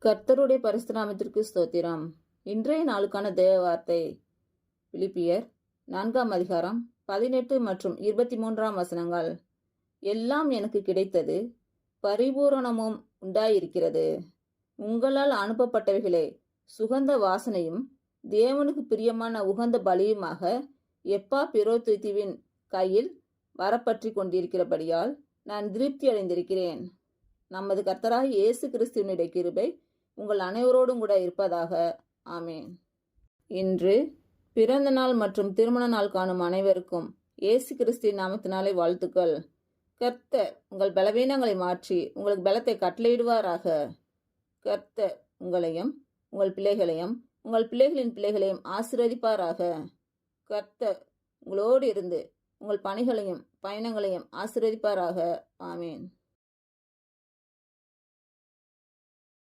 கர்த்தருடைய பரிசுத்த நாமத்திற்கு ஸ்தோத்திரம். இன்றைய நாளுக்கான தேவ வார்த்தை பிலிப்பியர் 4ஆம் அதிகாரம் 18 மற்றும் 23ஆம் வசனங்கள். எல்லாம் எனக்கு கிடைத்தது, பரிபூரணமும் உண்டாயிருக்கிறது. உங்களால் அனுப்பப்பட்டவைகளே சுகந்த வாசனையும் தேவனுக்கு பிரியமான உகந்த பலியுமாக எப்பாப்பிரோதீத்துவின் கையில் வரப்பற்றி கொண்டிருக்கிறபடியால் நான் திருப்தி அடைந்திருக்கிறேன். நமது கர்த்தராகிய இயேசு கிறிஸ்துவினுடைய கிருபை உங்கள் அனைவரோடும் கூட இருப்பதாக. ஆமேன். இன்று பிறந்த நாள் மற்றும் திருமண நாள் காணும் அனைவருக்கும் இயேசு கிறிஸ்துவின் நாமத்தினாலே வாழ்த்துக்கள். கர்த்தர் உங்கள் பலவீனங்களை மாற்றி உங்களுக்கு பலத்தை கட்டளையிடுவாராக. கர்த்தர் உங்களையும் உங்கள் பிள்ளைகளையும் உங்கள் பிள்ளைகளின் பிள்ளைகளையும் ஆசீர்வதிப்பாராக. கர்த்தர் உங்களோடு இருந்து உங்கள் பணிகளையும் பயணங்களையும் ஆசீர்வதிப்பாராக. ஆமேன்.